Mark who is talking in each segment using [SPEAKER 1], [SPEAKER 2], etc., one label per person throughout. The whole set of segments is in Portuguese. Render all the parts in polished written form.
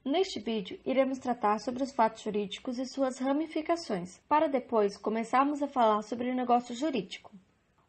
[SPEAKER 1] Neste vídeo, iremos tratar sobre os fatos jurídicos e suas ramificações, para depois começarmos a falar sobre o negócio jurídico.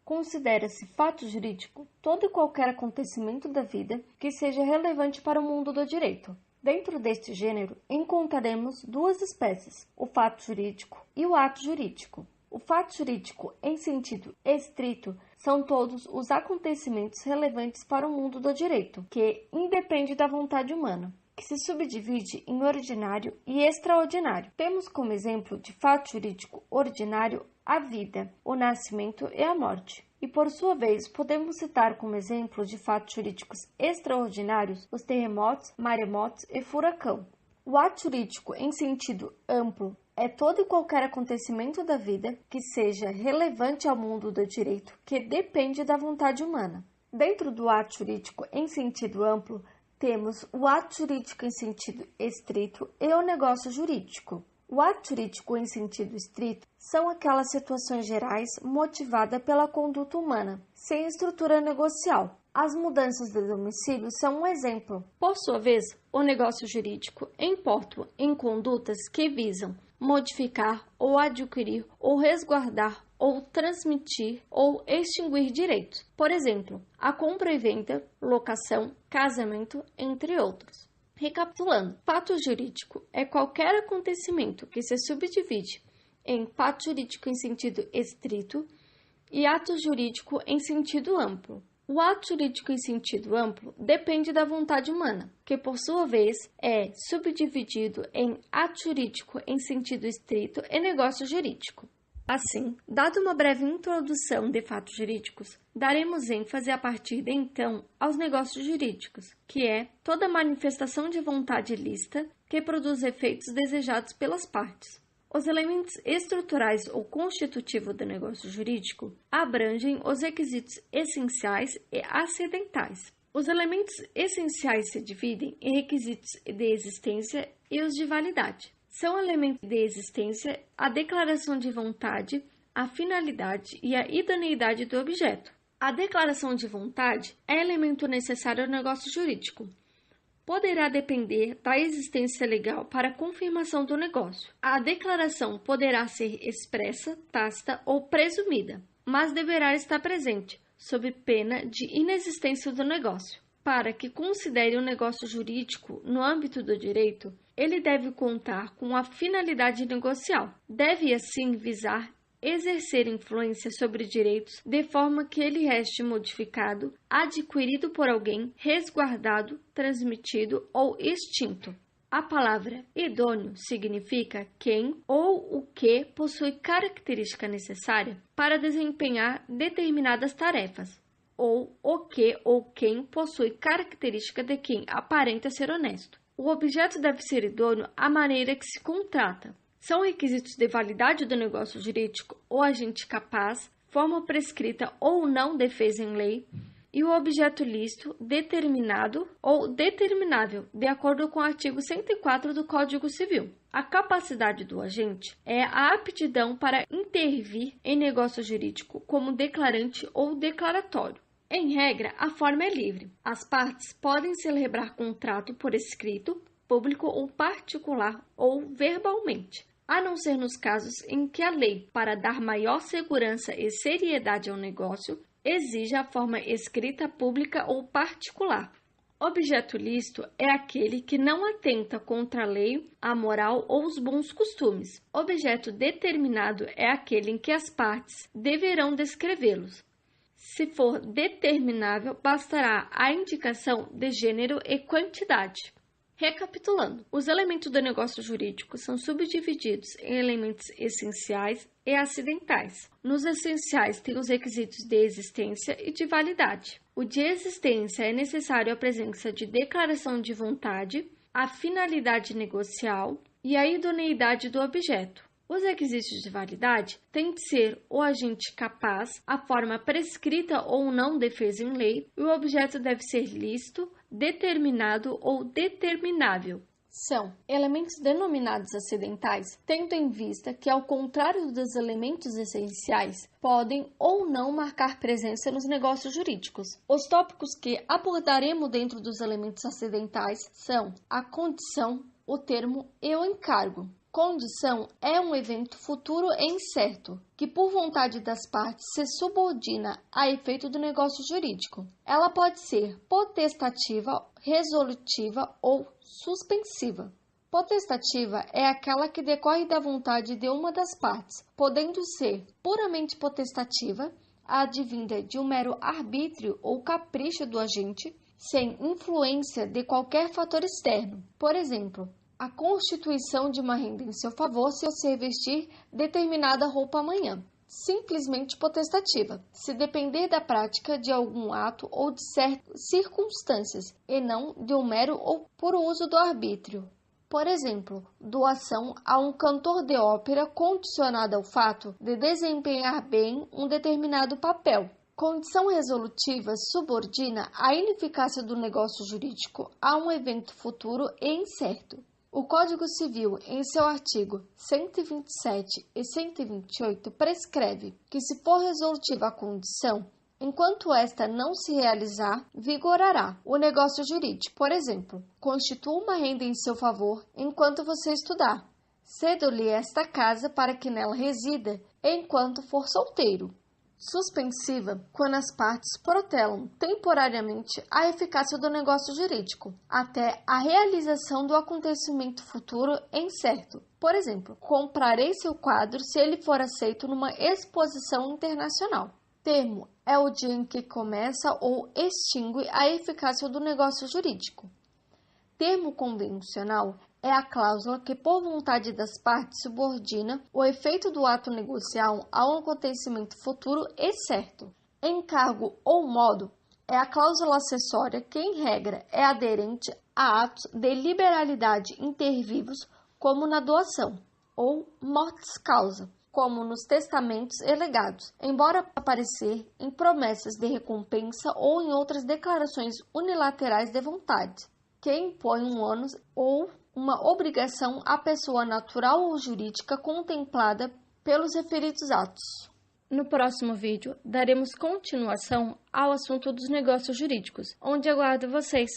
[SPEAKER 1] Considera-se fato jurídico todo e qualquer acontecimento da vida que seja relevante para o mundo do direito. Dentro deste gênero, encontraremos duas espécies, o fato jurídico e o ato jurídico. O fato jurídico, em sentido estrito, são todos os acontecimentos relevantes para o mundo do direito, que independe da vontade humana, que se subdivide em ordinário e extraordinário. Temos como exemplo de fato jurídico ordinário a vida, o nascimento e a morte. E, por sua vez, podemos citar como exemplo de fatos jurídicos extraordinários os terremotos, maremotos e furacão. O ato jurídico, em sentido amplo, é todo e qualquer acontecimento da vida que seja relevante ao mundo do direito, que depende da vontade humana. Dentro do ato jurídico, em sentido amplo, temos o ato jurídico em sentido estrito e o negócio jurídico. O ato jurídico em sentido estrito são aquelas situações gerais motivadas pela conduta humana, sem estrutura negocial. As mudanças de domicílio são um exemplo. Por sua vez, o negócio jurídico importa em condutas que visam modificar ou adquirir ou resguardar ou transmitir ou extinguir direitos. Por exemplo, a compra e venda, locação, casamento, entre outros. Recapitulando, fato jurídico é qualquer acontecimento que se subdivide em fato jurídico em sentido estrito e ato jurídico em sentido amplo. O ato jurídico em sentido amplo depende da vontade humana, que por sua vez é subdividido em ato jurídico em sentido estrito e negócio jurídico. Assim, dada uma breve introdução de fatos jurídicos, daremos ênfase a partir de então aos negócios jurídicos, que é toda manifestação de vontade lícita que produz efeitos desejados pelas partes. Os elementos estruturais ou constitutivos do negócio jurídico abrangem os requisitos essenciais e acidentais. Os elementos essenciais se dividem em requisitos de existência e os de validade. São elementos de existência a declaração de vontade, a finalidade e a idoneidade do objeto. A declaração de vontade é elemento necessário ao negócio jurídico. Poderá depender da existência legal para a confirmação do negócio. A declaração poderá ser expressa, tácita ou presumida, mas deverá estar presente, sob pena de inexistência do negócio. Para que considere um negócio jurídico no âmbito do direito, ele deve contar com a finalidade negocial. Deve, assim, visar exercer influência sobre direitos de forma que ele reste modificado, adquirido por alguém, resguardado, transmitido ou extinto. A palavra idôneo significa quem ou o que possui característica necessária para desempenhar determinadas tarefas, ou o que ou quem possui característica de quem aparenta ser honesto. O objeto deve ser idôneo à maneira que se contrata. São requisitos de validade do negócio jurídico o agente capaz, forma prescrita ou não defesa em lei, e o objeto lícito, determinado ou determinável, de acordo com o artigo 104 do Código Civil. A capacidade do agente é a aptidão para intervir em negócio jurídico como declarante ou declaratório. Em regra, a forma é livre. As partes podem celebrar contrato por escrito, público ou particular ou verbalmente, a não ser nos casos em que a lei, para dar maior segurança e seriedade ao negócio, exija a forma escrita, pública ou particular. Objeto lícito é aquele que não atenta contra a lei, a moral ou os bons costumes. Objeto determinado é aquele em que as partes deverão descrevê-los. Se for determinável, bastará a indicação de gênero e quantidade. Recapitulando, os elementos do negócio jurídico são subdivididos em elementos essenciais e acidentais. Nos essenciais tem os requisitos de existência e de validade. O de existência é necessário a presença de declaração de vontade, a finalidade negocial e a idoneidade do objeto. Os requisitos de validade têm de ser o agente capaz, a forma prescrita ou não defesa em lei, e o objeto deve ser lícito, determinado ou determinável. são elementos denominados acidentais, tendo em vista que, ao contrário dos elementos essenciais, podem ou não marcar presença nos negócios jurídicos. Os tópicos que abordaremos dentro dos elementos acidentais são a condição, o termo e o encargo. Condição é um evento futuro e incerto, que por vontade das partes se subordina a efeito do negócio jurídico. Ela pode ser potestativa, resolutiva ou suspensiva. Potestativa é aquela que decorre da vontade de uma das partes, podendo ser puramente potestativa, advinda de um mero arbítrio ou capricho do agente, sem influência de qualquer fator externo. Por exemplo, a constituição de uma renda em seu favor se você vestir determinada roupa amanhã. Simplesmente potestativa, se depender da prática de algum ato ou de certas circunstâncias, e não de um mero ou puro uso do arbítrio. Por exemplo, doação a um cantor de ópera condicionada ao fato de desempenhar bem um determinado papel. Condição resolutiva subordina a ineficácia do negócio jurídico a um evento futuro e incerto. O Código Civil, em seu artigo 127 e 128, prescreve que, se for resolutiva a condição, enquanto esta não se realizar, vigorará o negócio jurídico. Por exemplo, constitua uma renda em seu favor enquanto você estudar. Cedo-lhe esta casa para que nela resida enquanto for solteiro. Suspensiva, quando as partes protelam temporariamente a eficácia do negócio jurídico, até a realização do acontecimento futuro incerto. Por exemplo, comprarei seu quadro se ele for aceito numa exposição internacional. Termo é o dia em que começa ou extingue a eficácia do negócio jurídico. Termo convencional é a cláusula que, por vontade das partes, subordina o efeito do ato negocial a um acontecimento futuro e certo. Encargo ou modo é a cláusula acessória que, em regra, é aderente a atos de liberalidade intervivos, como na doação, ou mortis causa, como nos testamentos e legados, embora aparecer em promessas de recompensa ou em outras declarações unilaterais de vontade, que impõe um ônus ou uma obrigação à pessoa natural ou jurídica contemplada pelos referidos atos. No próximo vídeo, daremos continuação ao assunto dos negócios jurídicos, onde aguardo vocês.